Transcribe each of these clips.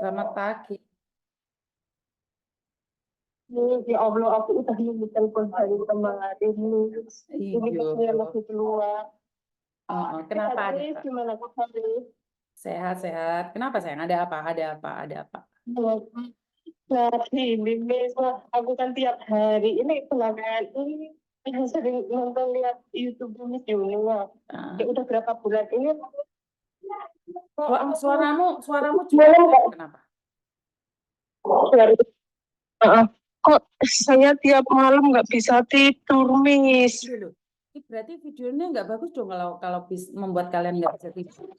Selamat pagi. Ya Allah, aku udah nunggu telepon dari kemarin nih. Ini Iyo. pas lagi keluar. Kenapa ada Haris, apa? gimana Kak Haris? Sehat-sehat. Kenapa sayang? Ada apa? Ada apa? Ada apa? Jadi ini aku kan tiap hari ini belakangan ini sering nonton lihat YouTube Miss Junior. Ah. Ya udah berapa bulan ini kok aku Suaramu jelek malam sayang. kok Kenapa? kok saya tiap malam nggak bisa tidur, Miss. Dulu. Ini berarti videonya nggak bagus dong kalau membuat kalian nggak bisa tidur.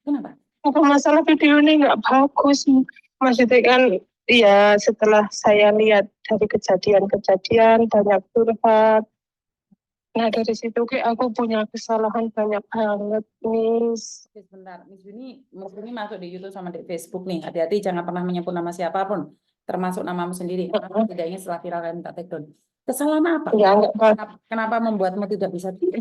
Kenapa? Bukan masalah video ini nggak bagus, maksudnya kan ya setelah saya lihat dari kejadian-kejadian banyak curhat. Nah dari situ kayak aku punya kesalahan banyak banget, Miss. Oke, sebentar. Miss Juni masuk di YouTube sama di Facebook nih. Hati-hati jangan pernah menyebut nama siapapun, termasuk namamu sendiri. Tidaknya setelah viral kalian minta take down. Kesalahan apa? Ya nggak apa. Kenapa membuatmu tidak bisa tidur?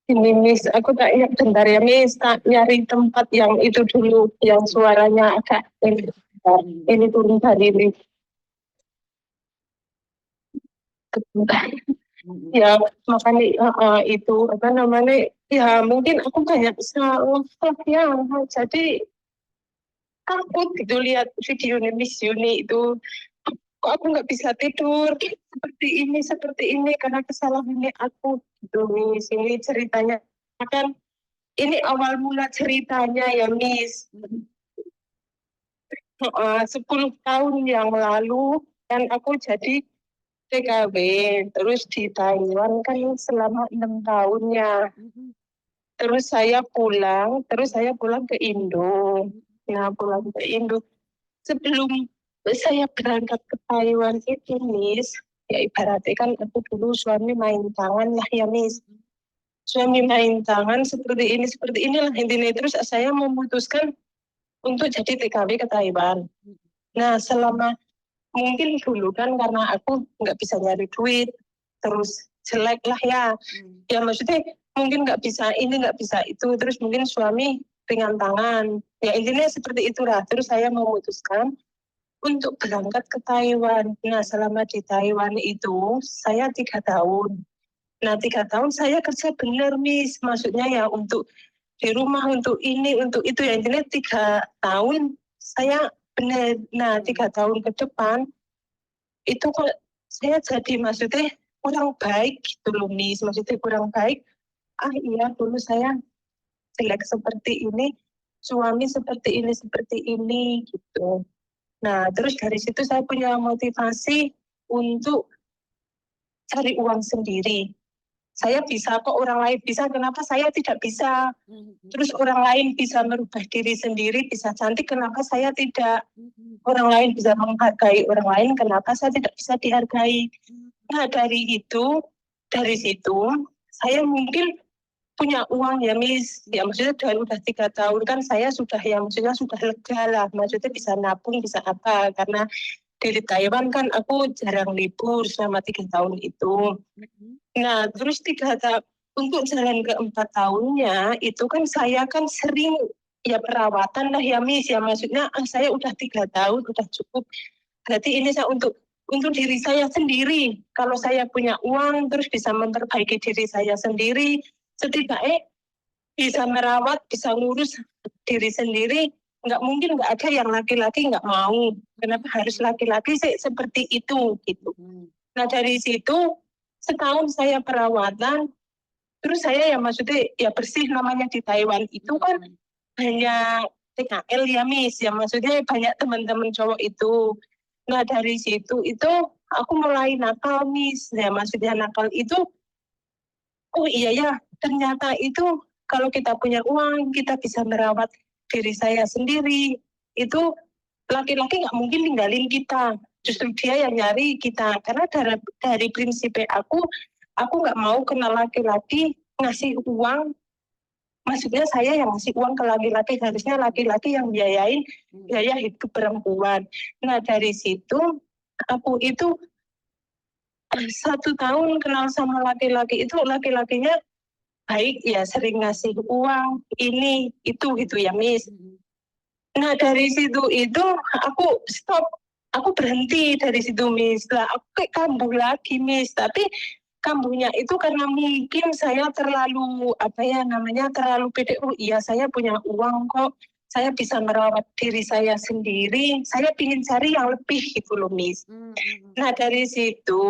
Ini Miss, aku tak ingat bentar ya Miss, tak nyari tempat yang itu dulu, yang suaranya agak ini turun dari ini. Ya makanya itu apa namanya, ya mungkin aku banyak salah ya, jadi takut gitu lihat video Miss Yuni itu, kok aku nggak bisa tidur seperti ini karena kesalahannya aku gitu Miss. Ini ceritanya kan, ini awal mula ceritanya ya Miss. 10 tahun yang lalu kan aku jadi TKW, terus di Taiwan kan selama 6 tahunnya. Terus saya pulang ke Indo. Nah, pulang ke Indo. Sebelum saya berangkat ke Taiwan itu, Miss, ya ibaratnya kan aku dulu suami main tangan lah ya, Miss. Suami main tangan seperti inilah intinya. Terus saya memutuskan untuk jadi TKW ke Taiwan. Nah, selama mungkin dulu kan karena aku nggak bisa nyari duit, terus jelek lah ya. Ya maksudnya mungkin nggak bisa ini, nggak bisa itu. Terus mungkin suami ringan tangan. Ya intinya seperti itulah. Terus saya memutuskan untuk berangkat ke Taiwan. Nah selama di Taiwan itu saya 3 tahun. Nah 3 tahun saya kerja benar Miss. Maksudnya ya untuk di rumah, untuk ini, untuk itu. Ya intinya 3 tahun saya benar. Nah 3 tahun ke depan itu kok saya jadi maksudnya kurang baik gitu loh Miss. Maksudnya kurang baik. Iya dulu saya jelek seperti ini, suami seperti ini gitu. Nah, terus dari situ saya punya motivasi untuk cari uang sendiri. Saya bisa kok, orang lain bisa, kenapa saya tidak bisa? Terus orang lain bisa merubah diri sendiri, bisa cantik, kenapa saya tidak? Orang lain bisa menghargai orang lain, kenapa saya tidak bisa dihargai? Nah, dari situ, saya mungkin punya uang ya Miss, ya maksudnya udah 3 tahun kan saya sudah ya maksudnya sudah lega lah, maksudnya bisa nabung bisa apa, karena di Taiwan kan aku jarang libur selama 3 tahun itu. Nah terus untuk jalan ke 4 tahunnya itu kan saya kan sering ya perawatan lah ya Miss, ya maksudnya saya udah 3 tahun udah cukup, berarti ini saya untuk diri saya sendiri. Kalau saya punya uang terus bisa memperbaiki diri saya sendiri, setidaknya bisa merawat, bisa ngurus diri sendiri. Nggak mungkin nggak ada yang laki-laki nggak mau. Kenapa harus laki-laki sih seperti itu gitu. Nah dari situ setahun saya perawatan, terus saya ya maksudnya ya bersih, namanya di Taiwan itu kan banyak TKL ya Miss, ya maksudnya banyak teman-teman cowok itu. Nah dari situ itu aku mulai nakal Miss, ya maksudnya nakal itu, oh iya ya, ternyata itu kalau kita punya uang, kita bisa merawat diri saya sendiri. Itu laki-laki nggak mungkin ninggalin kita. Justru dia yang nyari kita. Karena dari prinsip aku nggak mau kenal laki-laki ngasih uang. Maksudnya saya yang ngasih uang ke laki-laki, harusnya laki-laki yang biayain biaya hidup perempuan. Nah dari situ aku itu 1 tahun kenal sama laki-laki itu, laki-lakinya baik ya, sering ngasih uang ini itu gitu ya Miss. Nah dari situ itu aku stop, aku berhenti dari situ Miss. Lah aku kayak kambuh lagi Miss, tapi kambuhnya itu karena mungkin saya terlalu apa ya namanya terlalu pede. Oh iya saya punya uang kok, saya bisa merawat diri saya sendiri. Saya ingin cari yang lebih gitu loh Miss. Nah dari situ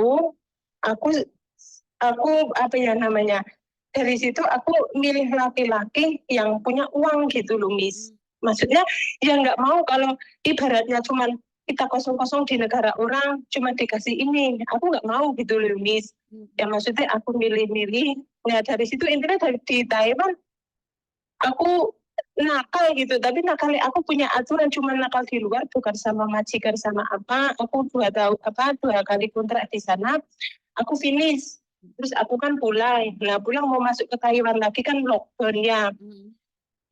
aku apa ya namanya dari situ aku milih laki-laki yang punya uang gitu loh Miss. Maksudnya ya nggak mau kalau ibaratnya cuman kita kosong-kosong di negara orang cuma dikasih ini, aku nggak mau gitu loh Miss. Ya maksudnya aku milih-milih. Nah dari situ intinya di Taiwan aku nakal gitu, tapi nakalnya aku punya aturan cuma nakal di luar, bukan sama majikan sama apa. Aku 2 kali kontrak di sana, aku finish. Terus aku kan pulang. Nah pulang mau masuk ke Taiwan lagi kan lockdown ya.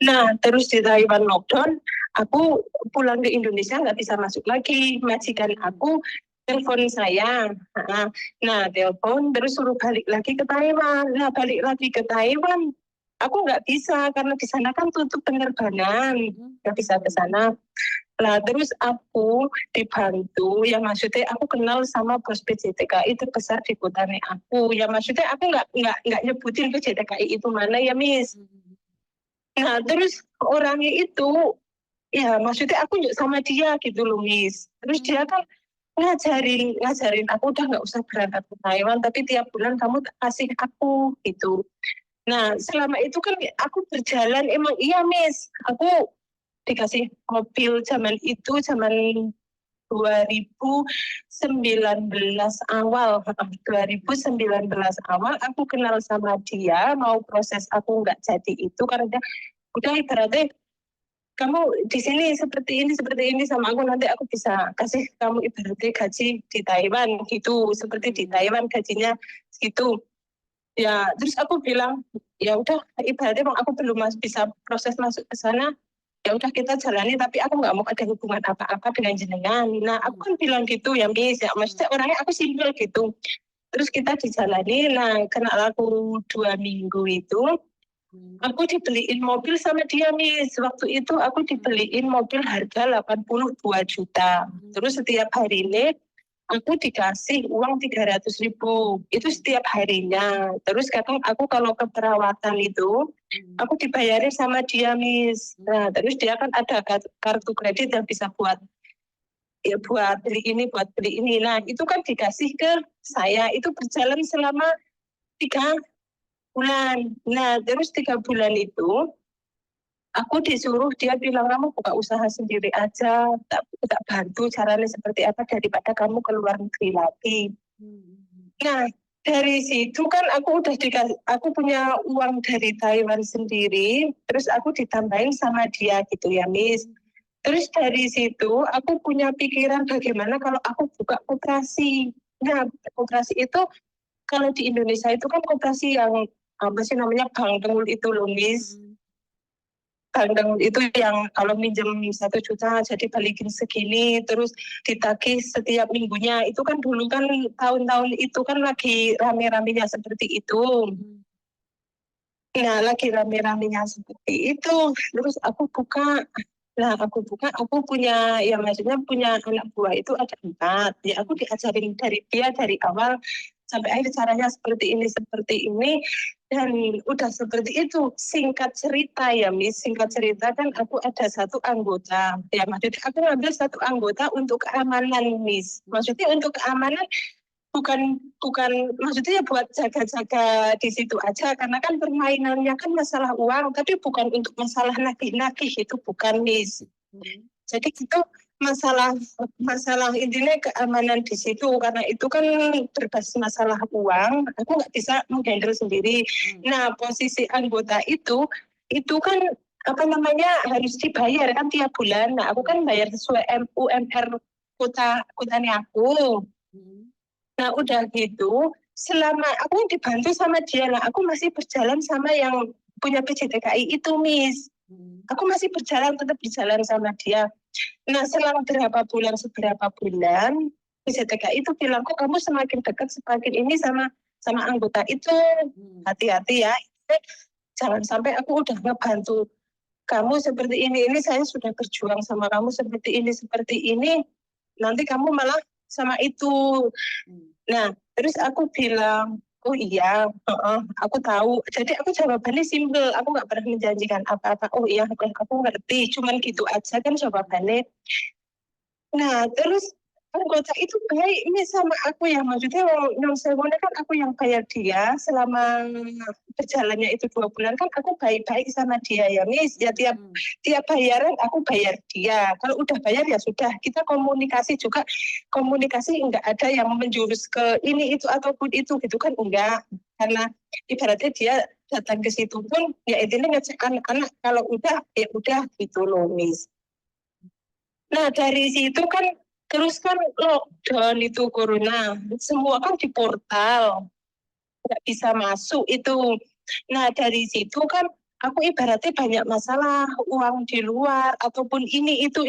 Nah terus di Taiwan lockdown, aku pulang ke Indonesia nggak bisa masuk lagi. Majikan aku telepon saya. Nah telepon terus suruh balik lagi ke Taiwan. Nah balik lagi ke Taiwan, aku nggak bisa karena di sana kan tutup penerbangan, nggak bisa ke sana. Nah terus aku dibantu, ya maksudnya aku kenal sama bos PJTKI terbesar di kota aku. Ya maksudnya aku nggak nyebutin PJTKI itu mana ya Miss. Nah terus orangnya itu, ya maksudnya aku nyuk sama dia gitu loh Miss. Terus dia kan ngajarin aku udah nggak usah berangkat ke Taiwan, tapi tiap bulan kamu kasih aku gitu. Nah selama itu kan aku berjalan emang iya Miss, aku dikasih mobil zaman itu, zaman 2019 awal. 2019 awal aku kenal sama dia, mau proses aku nggak jadi itu karena dia udah ibaratnya kamu di sini seperti ini sama aku, nanti aku bisa kasih kamu ibaratnya gaji di Taiwan gitu, seperti di Taiwan gajinya gitu. Ya terus aku bilang ya udah ibaratnya aku belum bisa proses masuk ke sana, ya udah kita jalani, tapi aku nggak mau ada hubungan apa-apa dengan jenengan. Nah aku kan bilang gitu ya Miss, ya maksudnya orangnya aku simpel gitu. Terus kita dijalani. Nah kena aku 2 minggu itu aku dibeliin mobil sama dia Miss. Waktu itu aku dibeliin mobil harga 82 juta. Terus setiap hari ini aku dikasih uang 300.000. Itu setiap harinya. Terus kadang aku kalau ke perawatan itu, aku dibayarin sama dia Miss. Nah terus dia kan ada kartu kredit yang bisa buat buat beli ini. Nah itu kan dikasih ke saya. Itu berjalan selama 3 bulan. Nah terus 3 bulan itu aku disuruh, dia bilang kamu buka usaha sendiri aja, tak bantu caranya seperti apa daripada kamu keluar negeri lagi. Nah dari situ kan aku udah aku punya uang dari Taiwan sendiri, terus aku ditambahin sama dia gitu ya Miss. Terus dari situ aku punya pikiran bagaimana kalau aku buka koperasi. Nah koperasi itu kalau di Indonesia itu kan koperasi yang apa sih namanya, bank dengul itu loh Miss. Bank itu yang kalau minjem 1 juta jadi balikin segini, terus ditagih setiap minggunya. Itu kan dulu kan tahun-tahun itu kan lagi rame-ramenya seperti itu. Nah lagi rame-ramenya seperti itu. Terus aku buka. Nah aku punya, ya maksudnya punya anak buah itu ada 4. Ya aku diajarin dari dia dari awal sampai akhir caranya seperti ini. Dan udah seperti itu. Singkat cerita ya Miss, singkat cerita kan aku ada 1 anggota. Ya maksudnya aku ngambil 1 anggota untuk keamanan Miss. Maksudnya untuk keamanan bukan maksudnya ya buat jaga-jaga di situ aja, karena kan permainannya kan masalah uang, tapi bukan untuk masalah nagih-nagih, itu bukan Miss. Jadi itu masalah intinya keamanan di situ, karena itu kan berbasis masalah uang, aku nggak bisa menghandle sendiri. Nah posisi anggota itu kan apa namanya harus dibayar kan tiap bulan. Nah aku kan bayar sesuai UMR kotanya aku. Nah udah gitu, selama aku dibantu sama dia, lah aku masih berjalan sama yang punya PJTKI itu Miss. Aku masih tetap berjalan sama dia. Nah selang seberapa bulan, PJTKI itu bilang kok kamu semakin dekat semakin ini sama anggota itu. Hati-hati ya, jangan sampai aku udah ngebantu kamu seperti ini saya sudah berjuang sama kamu seperti ini, nanti kamu malah sama itu. Nah, terus aku bilang, oh iya, aku tahu. Jadi aku jawabannya simpel, aku nggak pernah menjanjikan apa-apa. Oh iya, aku ngerti, cuman gitu aja kan jawabannya. Nah, terus anggota itu baik ini sama aku ya, maksudnya non sewanya kan aku yang bayar dia selama berjalannya itu 2 bulan kan aku baik-baik sama dia ya, Miss. Ya tiap bayaran aku bayar dia. Kalau udah bayar ya sudah, kita komunikasi juga. Komunikasi enggak ada yang menjurus ke ini itu ataupun itu gitu kan enggak. Karena ibaratnya dia datang ke situ pun ya intinya ngecek anak-anak, kalau udah ya udah gitu loh, Miss. Nah, dari situ kan terus kan lockdown itu corona, semua kan di portal, nggak bisa masuk itu. Nah, dari situ kan aku ibaratnya banyak masalah, uang di luar ataupun ini itu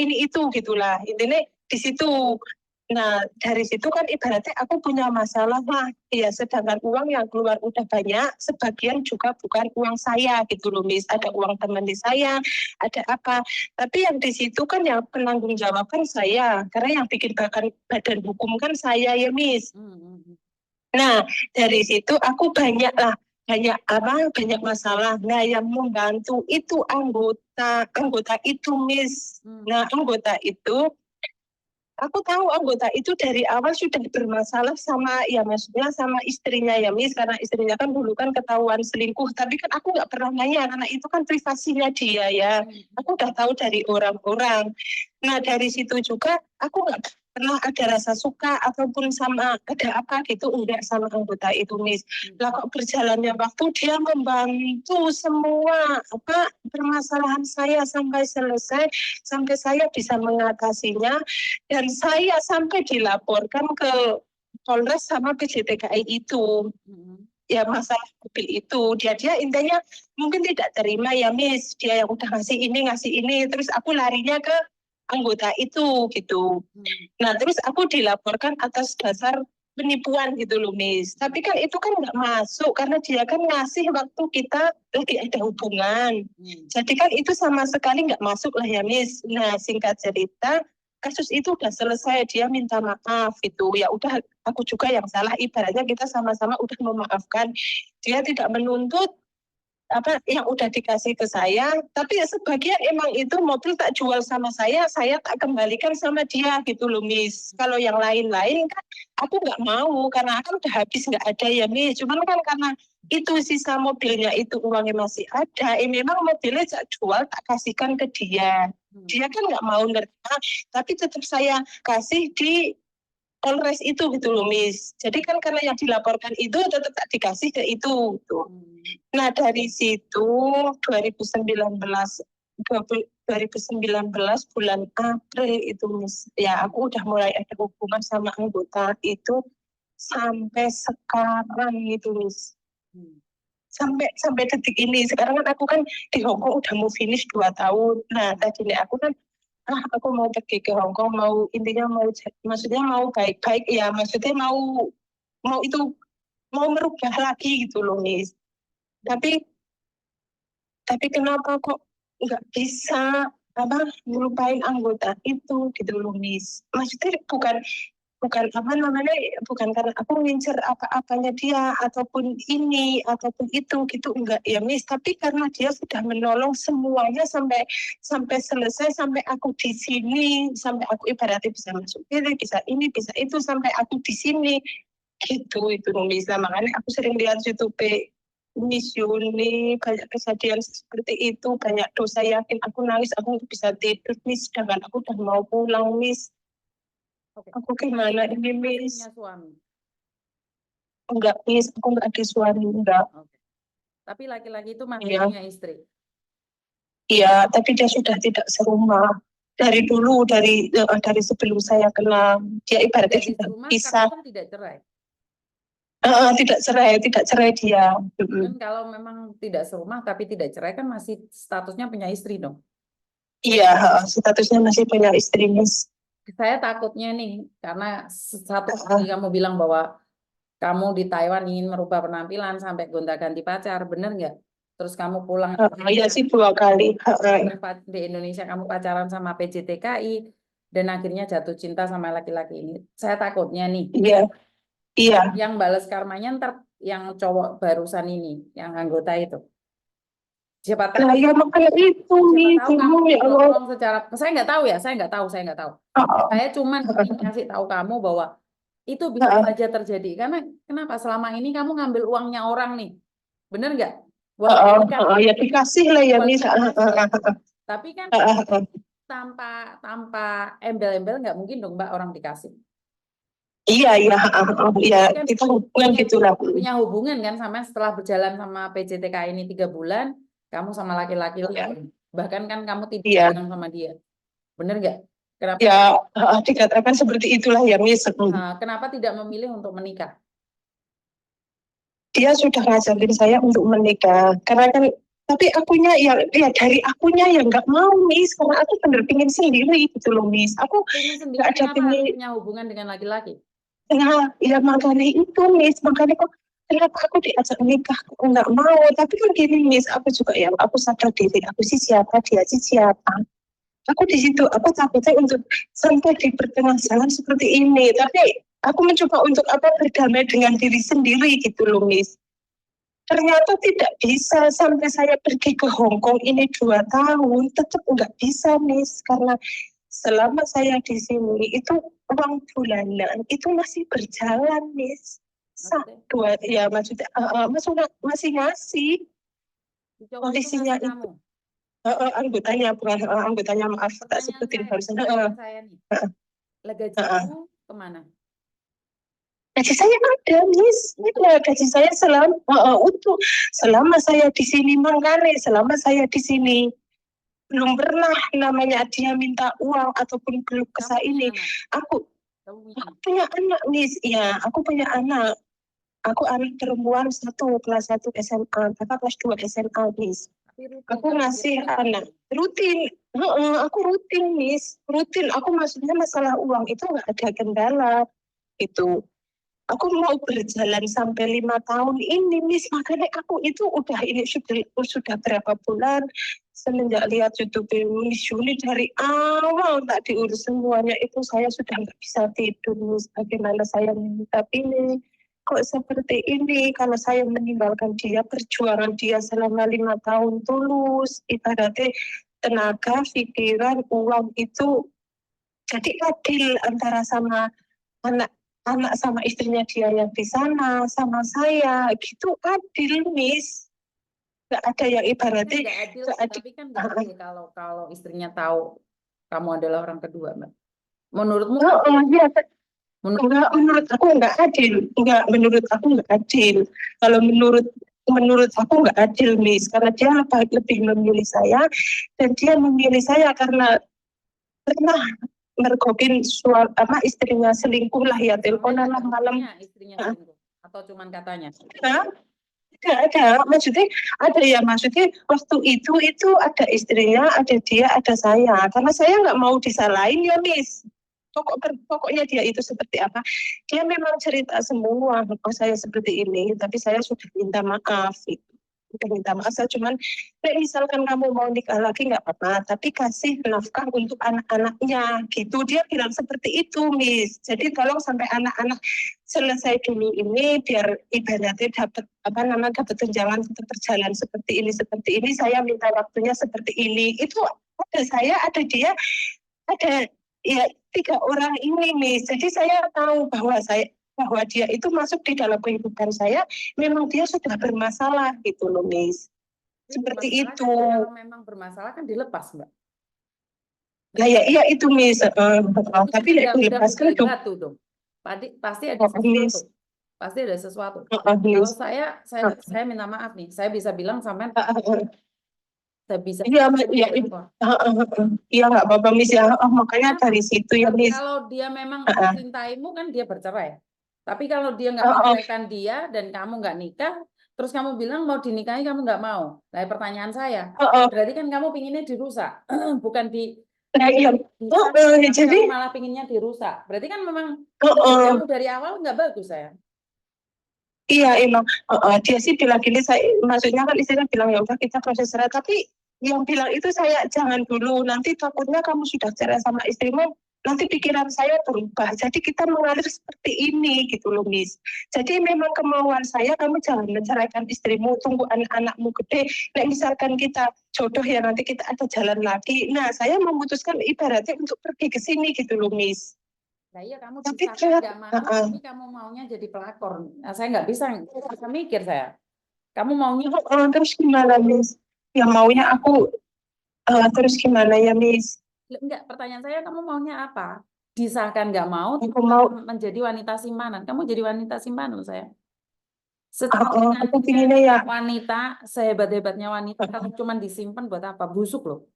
gitulah. Intinya di situ. Nah, dari situ kan ibaratnya aku punya masalah lah. Ya, sedangkan uang yang keluar udah banyak, sebagian juga bukan uang saya gitu loh, Miss. Ada uang teman di saya, ada apa. Tapi yang di situ kan yang penanggung jawab kan saya, karena yang bikin badan hukum kan saya ya, Miss. Nah, dari situ aku banyak masalah. Nah, yang membantu itu anggota itu, Miss. Nah, anggota itu aku tahu anggota itu dari awal sudah bermasalah sama, ya maksudnya sama istrinya ya, Miss, karena istrinya kan dulu kan ketahuan selingkuh, tapi kan aku nggak pernah nanya karena itu kan privasinya dia ya. Aku udah tahu dari orang-orang. Nah, dari situ juga aku nggak pernah ada rasa suka ataupun sama ada apa gitu, enggak sama anggota itu, Miss. Lah kok berjalannya waktu dia membantu semua permasalahan saya sampai selesai, sampai saya bisa mengatasinya, dan saya sampai dilaporkan ke Polres sama PJTKI itu. Ya masalah mobil itu dia intinya mungkin tidak terima ya, Miss, dia yang udah ngasih ini terus aku larinya ke anggota itu gitu. Nah, terus aku dilaporkan atas dasar penipuan gitu loh, Miss. Tapi kan itu kan nggak masuk karena dia kan ngasih waktu kita lagi ada hubungan. Jadi kan itu sama sekali nggak masuk lah ya, Miss. Nah, singkat cerita, kasus itu udah selesai, dia minta maaf gitu. Ya udah, aku juga yang salah, ibaratnya kita sama-sama udah memaafkan. Dia tidak menuntut yang udah dikasih ke saya, tapi ya sebagian emang itu mobil tak jual sama saya tak kembalikan sama dia gitu loh, Miss. Kalau yang lain-lain kan aku nggak mau karena kan udah habis nggak ada ya, Miss. Cuman kan karena itu sisa mobilnya itu uangnya masih ada, memang mobilnya tak jual tak kasihkan ke dia. Dia kan nggak mau nerima, tapi tetap saya kasih di Polres itu gitu loh, Miss. Jadi kan karena yang dilaporkan itu tetap tak dikasih ke itu. Gitu. Nah, dari situ 2019 bulan April itu, Miss, ya aku udah mulai ada hubungan sama anggota itu sampai sekarang itu, Miss. Sampai detik ini. Sekarang kan aku kan di Hongkong udah mau finish 2 tahun. Nah, tadinya aku kan aku mau pergi ke Hongkong, intinya maksudnya mau baik-baik ya, maksudnya mau merubah lagi gitu loh, Miss. Tapi kenapa kok nggak bisa melupain anggota itu gitu loh, Miss. Maksudnya bukan karena aku ngincer apa-apanya dia ataupun ini ataupun itu gitu, enggak ya, Miss, tapi karena dia sudah menolong semuanya sampai selesai, sampai aku di sini, sampai aku ibaratnya bisa masuk diri, bisa ini bisa itu, sampai aku di sini gitu itu, Miss. Nah, makanya aku sering lihat YouTube Miss Yuni, banyak kejadian seperti itu, banyak dosa, yakin aku nangis, aku nggak bisa tidur, Miss, sedangkan aku udah mau pulang, Miss. Aku gimana ini, Miss? Punya suami. Enggak, Miss, aku enggak ada suami, enggak. Tapi laki-laki itu masih punya istri. Iya, tapi dia sudah tidak serumah. Dari dulu, dari sebelum saya kenal, dia ibaratnya sudah pisah. Kan tidak cerai. Tidak cerai dia. Dan kalau memang tidak serumah tapi tidak cerai kan masih statusnya punya istri dong. Iya, statusnya masih punya istri, Miss. Saya takutnya nih, karena satu kali kamu bilang bahwa kamu di Taiwan ingin merubah penampilan sampai gonta-ganti pacar, bener nggak? terus kamu pulang Iya sih 2 kali. di Indonesia kamu pacaran sama PJTKI dan akhirnya jatuh cinta sama laki-laki ini. Saya takutnya nih, Iya, iya. yang balas karmanya ntar yang cowok barusan ini, yang anggota itu. Siapa tahu, Nah, ya makanya itu siapa nih, tahu kamu kamu ya Allah. didorong secara, saya nggak tahu ya, saya nggak tahu. Saya cuman ingin kasih tahu kamu bahwa itu bisa saja terjadi. Karena kenapa selama ini kamu ngambil uangnya orang nih, bener nggak? Buat menikah, Ya dikasih lah ya buat Miss. menikah. Tapi kan tanpa tanpa embel-embel nggak mungkin dong Mbak orang dikasih. Iya, iya, iya, Kan kita hubungan gitulah. punya hubungan kan sama setelah berjalan sama PJTK ini 3 bulan, kamu sama laki-laki Iya, lain. Bahkan kan kamu tidak iya, bilang sama dia. Bener nggak? Kenapa, ya dikatakan seperti itulah ya Miss. kenapa tidak memilih untuk menikah? Dia sudah ngajakin saya untuk menikah, karena kan tapi akunya ya dari akunya ya nggak mau Miss, karena aku bener pingin sendiri gitu loh Miss. Aku Pengen sendiri, nggak ada kenapa harus pingin. punya hubungan dengan laki-laki? Nah, ya makanya itu Miss, makanya kok kenapa aku diajak nikah kok nggak mau. Tapi kan gini Miss, aku juga ya, aku sadar diri aku sih siapa, dia sih siapa. Aku di situ, aku takutnya untuk sampai di pertengahan jalan seperti ini. Tapi aku mencoba untuk berdamai dengan diri sendiri gitu loh Miss. Ternyata tidak bisa, sampai saya pergi ke Hong Kong ini 2 tahun tetap nggak bisa Miss, karena selama saya di sini itu uang bulanan itu masih berjalan Miss. Maksudnya, Ya maksudnya masih ngasih si cowok itu kondisinya ngasih itu. kamu. Anggotanya bukan anggotanya, maaf tak sebutin barusan. Pertanyaan saya nih, gajimu kemana? Gaji saya ada, Miss. Ada gaji saya selama saya di sini, makanya selama saya di sini belum pernah namanya dia minta uang ataupun keluh kesah ini. Aku punya anak, Miss. Ya, aku punya anak. Aku anak perempuan 1 kelas 1 SMA, kakak kelas 2 SMA, Miss. Aku ngasih anak rutin. Aku rutin, Miss. Rutin. Aku maksudnya masalah uang itu nggak ada kendala. Itu. Aku mau berjalan sampai 5 tahun ini, Miss. Makanya aku itu ini sudah berapa bulan semenjak lihat YouTube Miss Yuni, dari awal tak diurus semuanya itu saya sudah nggak bisa tidur, Miss. Bagaimana saya minta ini? Kok seperti ini? Kalau saya meninggalkan dia, perjuangan dia selama 5 tahun tulus, ibaratnya tenaga, pikiran, uang itu jadi adil antara sama anak sama istrinya dia yang di sana, sama saya, gitu adil, Miss. Nggak ada yang ibaratnya. Nggak adil, tapi kan nggak adil kalau istrinya tahu kamu adalah orang kedua, Mbak. Menurutmu? Ya, menurut aku nggak adil. Menurut aku nggak adil. Kalau menurut aku nggak adil, Miss, karena dia lebih memilih saya, dan dia memilih saya karena pernah mergokin istrinya selingkuh lah ya, teleponan lah malam. Istrinya selingkuh atau cuman katanya? Ada, maksudnya waktu itu ada istrinya, ada dia, ada saya. Karena saya nggak mau disalahin ya, Miss. Pokoknya dia itu seperti apa. Dia memang cerita semua, saya seperti ini, tapi saya sudah minta maaf. Sudah minta maaf, saya cuman, misalkan kamu mau nikah lagi nggak apa-apa, tapi kasih nafkah untuk anak-anaknya, gitu. Dia bilang seperti itu, Miss. Jadi tolong sampai anak-anak selesai dulu ini, biar ibaratnya dapat dapat tunjangan untuk berjalan seperti ini. Saya minta waktunya seperti ini. Itu ada saya, ada dia, ada ya 3 orang ini, Miss. Jadi saya tahu bahwa dia itu masuk di dalam kehidupan saya, memang dia sudah bermasalah gitu loh, Miss. Seperti itu. Kalau memang bermasalah kan dilepas, Mbak. Nah ya iya itu, Miss. Tapi ya dilepaskan dong. Batu dong. Pasti ada sesuatu. Pasti ada sesuatu. Kalau saya minta maaf nih, saya bisa bilang sampai saya bisa. Iya, nggak apa-apa, Miss ya. Makanya dari situ ya, Miss. Kalau dia memang mencintaimu kan dia bercerai. Tapi kalau dia nggak menceraikan dia dan kamu nggak nikah, terus kamu bilang mau dinikahi kamu nggak mau. Nah, pertanyaan saya, berarti kan kamu pinginnya dirusak, bukan di. Nah, iya. Jadi kamu malah pinginnya dirusak. Berarti kan memang kamu dari awal nggak bagus, saya. Iya emang dia sih bilang gini, saya maksudnya kan istrinya bilang ya udah kita proses cerai, tapi yang bilang itu saya jangan dulu, nanti takutnya kamu sudah cerai sama istrimu, nanti pikiran saya berubah, jadi kita mengalir seperti ini gitu loh Miss. Jadi memang kemauan saya kamu jangan menceraikan istrimu, tunggu anak-anakmu gede, nah misalkan kita jodoh ya nanti kita ada jalan lagi, nah saya memutuskan ibaratnya untuk pergi ke sini gitu loh Miss. Nah iya kamu Tapi disahkan ternyata nggak mau, tapi kamu maunya jadi pelakor. Nah, saya nggak bisa mikir saya. Kamu maunya terus gimana Miss? Yang maunya aku terus gimana ya Miss? enggak, pertanyaan saya kamu maunya apa? Disahkan nggak mau, Aku mau menjadi wanita simpanan. Kamu jadi wanita simpanan saya. aku Secantik-cantiknya pinginnya ya wanita, sehebat-hebatnya wanita, kalau cuma disimpan buat apa? Busuk loh.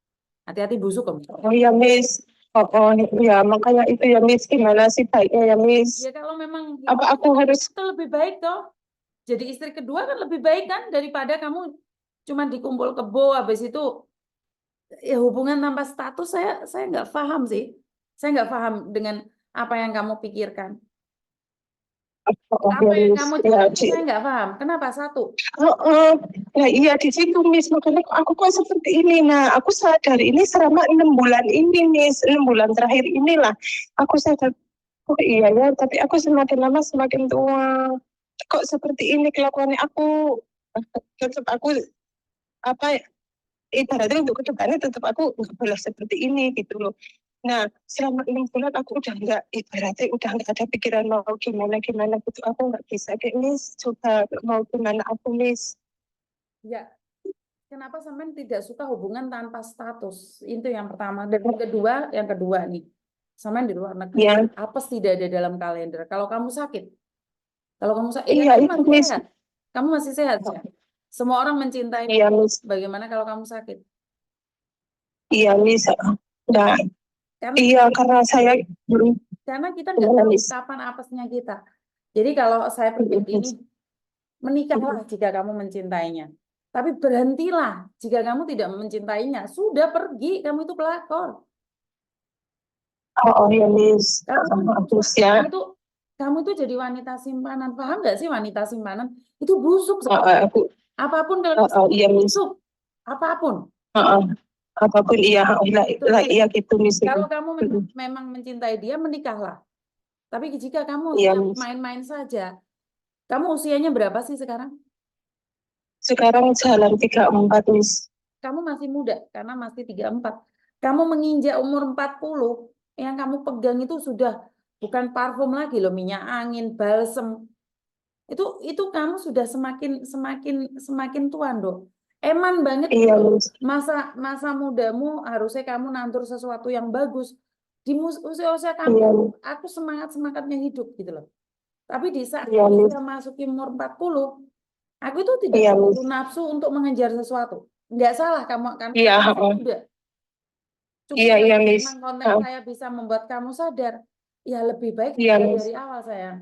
Hati-hati busuk loh. oh ya Miss. Ya makanya itu ya Miss, gimana sih baiknya ya Miss? Ya kalau memang Apa aku harus itu lebih baik toh. Jadi istri kedua kan lebih baik kan daripada kamu cuma dikumpul kebo habis itu ya hubungan tanpa status saya nggak paham sih. Saya nggak paham dengan apa yang kamu pikirkan. ya Apa yang Miss kamu ya cari itu di saya nggak paham. Kenapa satu? ya iya di situ Miss, makanya aku kok seperti ini. Nah aku sadar ini selama 6 bulan ini Miss, 6 bulan terakhir inilah aku sadar, oh iya ya, tapi aku semakin lama semakin tua. Kok seperti ini kelakuannya aku, tetap aku apa ibaratnya untuk kedepannya tetap aku nggak boleh seperti ini gitu loh. Nah selama 6 bulan aku udah nggak, ibaratnya udah nggak ada pikiran mau gimana gimana gitu. Aku nggak bisa kayak Miss, coba mau gimana aku Miss. Ya, kenapa sampean tidak suka hubungan tanpa status? Itu yang pertama. Dan yang kedua nih, sampean di luar negeri, Ya apes tidak ada dalam kalender. Kalau kamu sakit, ya iya kamu itu masih Miss. sehat. Kamu masih sehat ya. Semua orang mencintaimu. Iya Miss. Bagaimana kalau kamu sakit? Iya Miss. Nah Karena iya karena saya karena kita nggak gimana tahu Miss. kapan apesnya kita. Jadi kalau saya pribadi ini, menikahlah jika kamu mencintainya. Tapi berhentilah jika kamu tidak mencintainya. Sudah pergi, kamu itu pelakor. Oh iya Miss. Kamu itu Terus busuk. ya Kamu itu jadi wanita simpanan. Paham nggak sih wanita simpanan? Itu busuk sekali. aku Apapun kalau iya Miss. busuk, apapun. Uh, apapun iya Itu iya gitu Miss. kalau kamu memang mencintai dia, menikahlah. Tapi jika kamu Iya hanya Miss. main-main saja, kamu usianya berapa sih sekarang? Sekarang jalan 34 Miss. Kamu masih muda karena masih 34. Kamu menginjak umur 40, yang kamu pegang itu sudah bukan parfum lagi loh, minyak angin, balsem. Itu kamu sudah semakin semakin semakin tua, Dok. Eman banget Iya gitu. Miss. Masa masa mudamu harusnya kamu nantur sesuatu yang bagus. Di usia-usia kamu Iya aku semangat-semangatnya hidup gitu loh. Tapi di saat iya usia Miss. masuk umur 40, aku itu tidak Iya begitu Miss. nafsu untuk mengejar sesuatu. Nggak salah kamu kan Iya masih muda. Cukup iya iya kalau Miss. memang konten saya bisa membuat kamu sadar, ya lebih baik Iya Miss. dari awal sayang.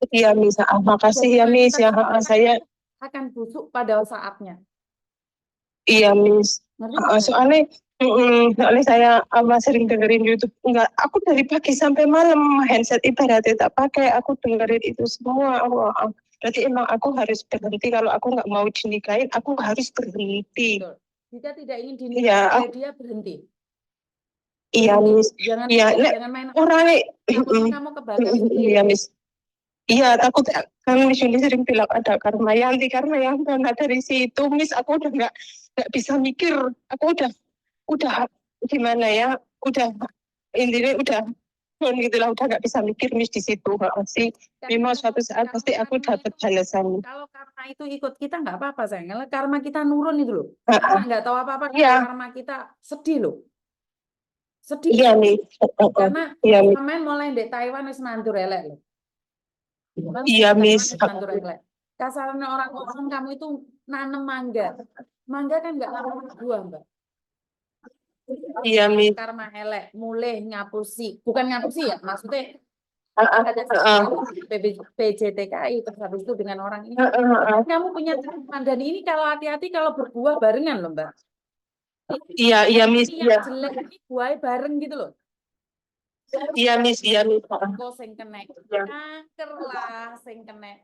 Iya Miss. Makasih Jadi ya Miss wanita ya. simpanan Saya akan busuk pada saatnya. iya Miss. Ngerti nggak saya? Soalnya saya sering dengerin YouTube. Enggak, aku dari pagi sampai malam handset ibaratnya tak pakai. Aku dengerin itu semua. Berarti emang aku harus berhenti. Kalau aku nggak mau dinikahin, aku harus berhenti. Betul. Jika tidak ingin Iya, dinikahi oleh dia, berhenti. iya Berhenti. Miss. Jangan Iya, nek jangan main. orangnya, Takutnya kamu kebakar iya sendiri. Miss. Iya, takut kan Miss Yuni sering bilang ada karma Yanti, karma yang nah dari situ Miss aku udah nggak bisa mikir. Aku udah gimana ya, udah intinya udah gitulah, udah nggak bisa mikir Miss di situ. Sih Karena memang kalau suatu saat kalau pasti aku karma dapat itu balasan. kalau karma itu ikut kita nggak apa-apa sayang. Kalau karma kita nurun itu loh. Uh, Kita uh, nggak tahu apa-apa kalau iya karma kita sedih loh. Sedih iya nih. karena Iya nih. sampean mulai di Taiwan wis nandur elek loh. Kan Iya Taiwan Miss. wis nandur elek. Kasarnya orang kamu itu nanam mangga. Mangga kan nggak lama buah, Mbak. Iya Miss. Karma elek, mulai ngapusi. Bukan ngapusi ya, maksudnya ada Uh, PJTKI terus habis itu dengan orang ini. uh, uh, uh. Kamu punya teman dan ini kalau hati-hati kalau berbuah barengan loh, Mbak. Iya iya Miss. Yang Iya jelek ini buahnya bareng gitu loh. iya Miss. Iya Miss. Kok sing kena Iya. kanker lah, sing kena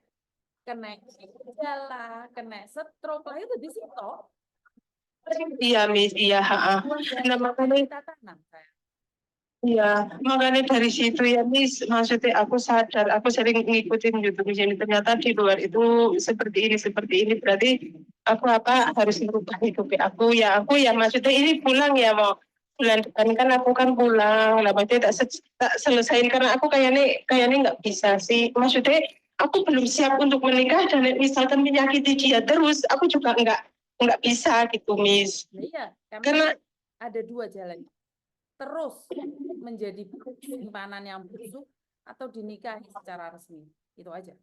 kena gejala, kena stroke lah itu di situ. Iya, Miss, iya, Nah, makanya Kita tanam, sayang. iya, makanya dari situ ya, Miss, maksudnya aku sadar, aku sering ngikutin YouTube di sini, ternyata di luar itu seperti ini, berarti aku harus merubah hidup aku ya, maksudnya ini pulang ya, mau bulan depan kan aku kan pulang, lah maksudnya tak selesain karena aku kayaknya nggak bisa sih, maksudnya aku belum siap untuk menikah dan misalkan menyakiti dia terus, aku juga nggak bisa gitu, Miss. Nah, iya, Karena ada dua jalan. Terus menjadi simpanan yang busuk atau dinikahi secara resmi. Itu aja.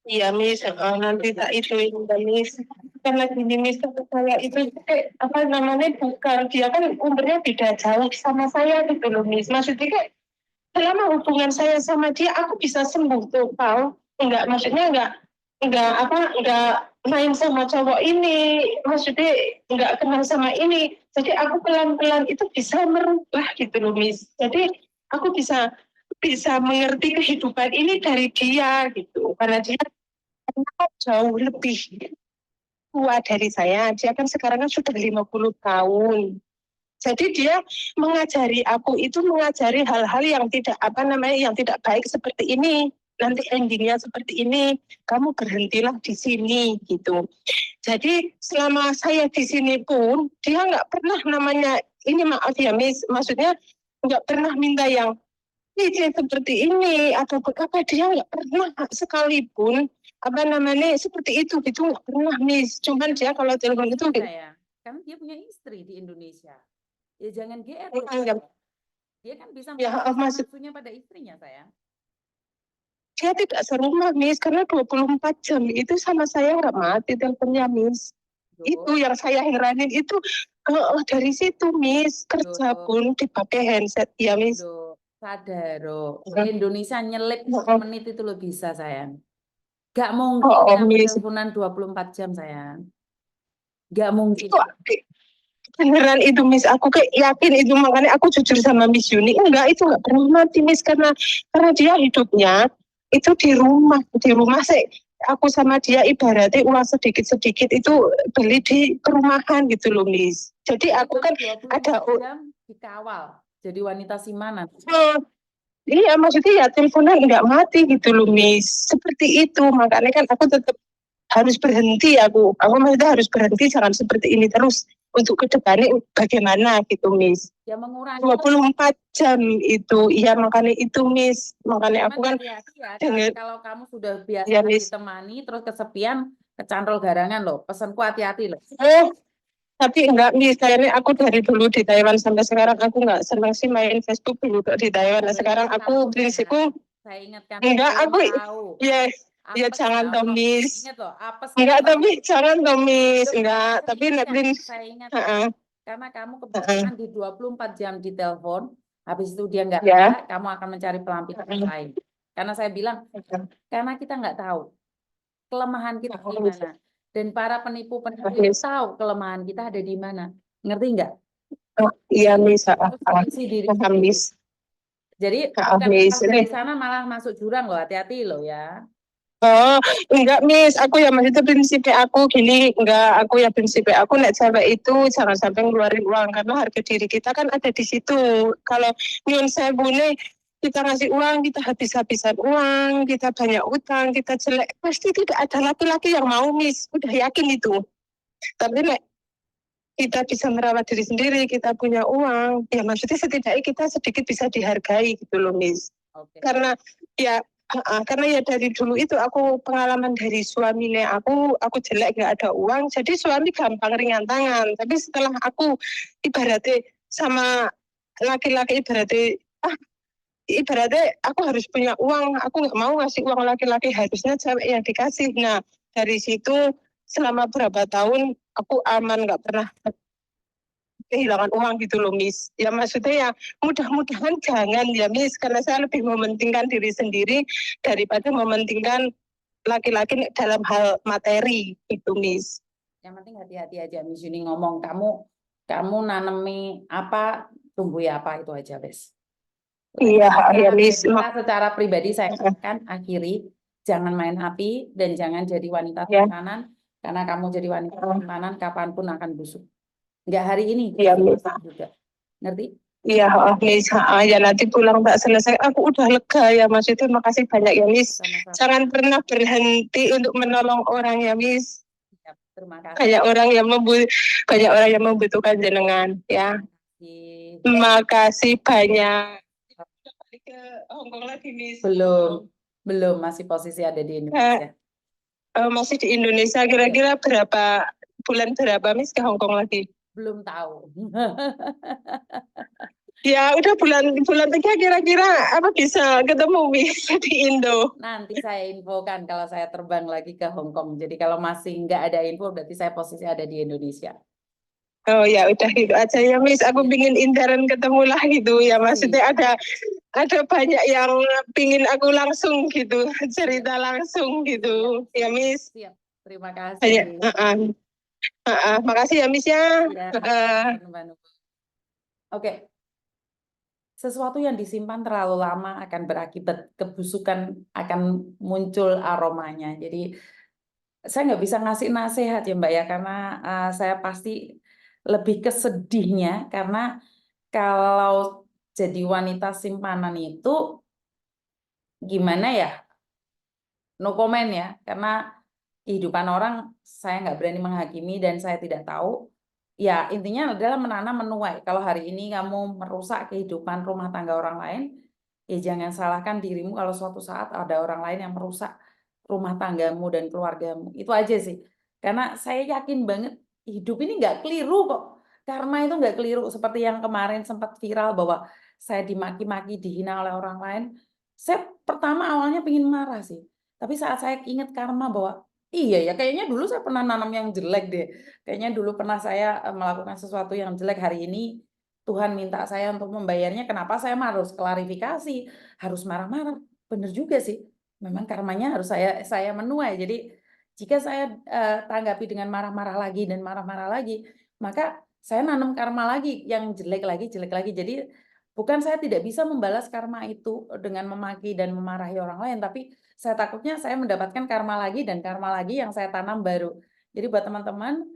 iya, Miss, nanti tak ituin, Miss. Karena gini, Miss, saya itu apa namanya, bukan, dia kan umurnya beda jauh sama saya gitu loh, Miss. Maksudnya kayak selama hubungan saya sama dia, aku bisa sembuh total. Enggak main sama cowok ini, maksudnya enggak kenal sama ini. Jadi aku pelan-pelan itu bisa merubah gitu loh, Miss. Jadi aku bisa mengerti kehidupan ini dari dia gitu. Karena dia jauh lebih tua dari saya. Dia kan sekarang kan sudah 50 tahun. Jadi dia mengajari hal-hal yang yang tidak baik seperti ini. Nanti endingnya seperti ini, kamu berhentilah di sini gitu. Jadi selama saya di sini pun dia nggak pernah namanya ini, maaf ya, Miss, maksudnya nggak pernah minta yang dia seperti ini atau apa, dia nggak pernah sekalipun apa namanya seperti itu gitu, nggak pernah, Miss. Cuman dia kalau telepon itu saya karena dia punya istri di Indonesia. Ya jangan GR. Dia kan bisa nafsunya pada istrinya, sayang. Dia tidak serumah, Miss, karena 24 jam itu sama saya nggak mati teleponnya, Miss. Itu yang saya heranin itu dari situ, Miss, kerja pun dipakai handset ya, Miss. Sadar, di Indonesia nyelip menit itu lo bisa, sayang. Gak mungkin kamu teleponan 24 jam, sayang. Gak mungkin. Beneran itu, Miss, aku kayak yakin itu, makanya aku jujur sama Miss Yuni, enggak, itu nggak pernah mati, Miss, karena dia hidupnya itu di rumah sih. Aku sama dia ibaratnya uang sedikit-sedikit itu beli di perumahan gitu loh, Miss. Jadi aku kan ada jam dikawal jadi wanita simanan. Iya, maksudnya ya teleponan nggak mati gitu loh, Miss. Seperti itu, makanya kan aku tetap harus berhenti. Aku maksudnya harus berhenti, jangan seperti ini terus. Untuk kedepannya bagaimana gitu, Miss. Ya mengurangi 24 jam itu, iya makanya itu, Miss. Makanya aku kan kalau kamu sudah biasa ditemani terus kesepian, kecantol garangan loh. Pesanku hati-hati loh. Tapi enggak, Miss, kayaknya aku dari dulu di Taiwan sampai sekarang aku nggak senang sih main Facebook dulu di Taiwan. Nah, sekarang aku prinsipku saya ingatkan enggak, aku ya jangan dong, Miss. Ingat loh, apes enggak, tapi jangan dong, Miss. Enggak, tapi saya ingat karena kamu kebetulan di 24 jam di telepon, habis itu dia enggak ada, kamu akan mencari pelampiasan lain. Karena saya bilang, karena kita enggak tahu kelemahan kita di mana. Dan para penipu-penipu tahu kelemahan kita ada di mana. Ngerti enggak? Iya, Miss. Miss. Jadi dari sana malah masuk jurang loh, hati-hati loh ya. Oh, enggak, Miss. Aku ya maksudnya prinsipnya aku gini, enggak, aku ya prinsipnya aku nek cewek itu jangan sampai ngeluarin uang karena harga diri kita kan ada di situ. Kalau nyun sewu nih, kita ngasih uang, kita habis-habisan uang, kita banyak utang, kita jelek, pasti tidak ada laki-laki yang mau, Miss. Udah yakin itu. Tapi nek kita bisa merawat diri sendiri, kita punya uang, ya maksudnya setidaknya kita sedikit bisa dihargai gitu loh, Miss. Karena ya dari dulu itu aku pengalaman dari suaminya aku jelek nggak ada uang, jadi suami gampang ringan tangan. Tapi setelah aku ibaratnya sama laki-laki ibaratnya aku harus punya uang, aku nggak mau ngasih uang laki-laki, harusnya cewek yang dikasih. Nah dari situ selama berapa tahun aku aman, nggak pernah kehilangan uang gitu loh, Miss. Ya maksudnya ya mudah-mudahan jangan ya, Miss, karena saya lebih mementingkan diri sendiri daripada mementingkan laki-laki dalam hal materi itu, Miss. Yang penting hati-hati aja, Miss Yuni ngomong, kamu nanemi apa, tumbuhi apa, itu aja, Miss. Iya, ya, Miss. Secara pribadi saya kan akhiri, jangan main api dan jangan jadi wanita Ya. simpanan, karena kamu jadi wanita simpanan kapanpun akan busuk. Nggak hari ini, Iya, Miss. juga. Ngerti? Iya, Miss. Ya nanti pulang tak selesai. Aku udah lega ya, Mas. Terima kasih banyak ya, Miss. Sama-sama. Jangan pernah berhenti untuk menolong orang ya, Miss. Siap, terima kasih. Banyak orang yang membutuhkan jenengan ya. Terima kasih banyak. Balik ke Hongkong lagi, Miss. Belum masih posisi ada di Indonesia. Masih di Indonesia. Kira-kira bulan berapa, Miss, ke Hongkong lagi? Belum tahu. Ya udah bulan 3 kira-kira apa bisa ketemu Miss di Indo. Nanti saya infokan kalau saya terbang lagi ke Hong Kong. Jadi kalau masih nggak ada info berarti saya posisi ada di Indonesia. Oh ya udah gitu aja ya Miss. Aku pingin intern ketemu lah gitu ya. Maksudnya ada banyak yang pingin aku langsung gitu cerita langsung gitu ya Miss. Siap. Terima kasih. Makasih ya Miss ya. Oke. Sesuatu yang disimpan terlalu lama akan berakibat kebusukan, akan muncul aromanya. Jadi saya nggak bisa ngasih nasihat ya Mbak ya, karena saya pasti lebih kesedihnya karena kalau jadi wanita simpanan itu gimana ya, no comment ya, karena kehidupan orang saya nggak berani menghakimi dan saya tidak tahu. Ya intinya adalah menanam menuai. Kalau hari ini kamu merusak kehidupan rumah tangga orang lain, ya jangan salahkan dirimu kalau suatu saat ada orang lain yang merusak rumah tanggamu dan keluargamu. Itu aja sih. Karena saya yakin banget hidup ini nggak keliru kok. Karma itu nggak keliru. Seperti yang kemarin sempat viral bahwa saya dimaki-maki, dihina oleh orang lain. Saya pertama awalnya pingin marah sih. Tapi saat saya ingat karma bahwa iya ya, kayaknya dulu saya pernah nanam yang jelek deh. Kayaknya dulu pernah saya melakukan sesuatu yang jelek. Hari ini Tuhan minta saya untuk membayarnya. Kenapa saya harus klarifikasi, harus marah-marah? Bener juga sih. Memang karmanya harus saya menuai. Jadi jika saya tanggapi dengan marah-marah lagi dan marah-marah lagi, maka saya nanam karma lagi yang jelek lagi, jelek lagi. Jadi bukan saya tidak bisa membalas karma itu dengan memaki dan memarahi orang lain, tapi saya takutnya saya mendapatkan karma lagi dan karma lagi yang saya tanam baru. Jadi buat teman-teman,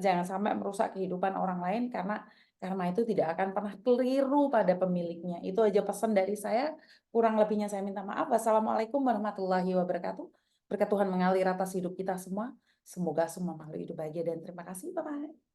jangan sampai merusak kehidupan orang lain karena karma itu tidak akan pernah keliru pada pemiliknya. Itu aja pesan dari saya. Kurang lebihnya saya minta maaf. Wassalamualaikum warahmatullahi wabarakatuh. Berkat Tuhan mengalir atas hidup kita semua. Semoga semua makhluk hidup bahagia dan terima kasih. Bye-bye.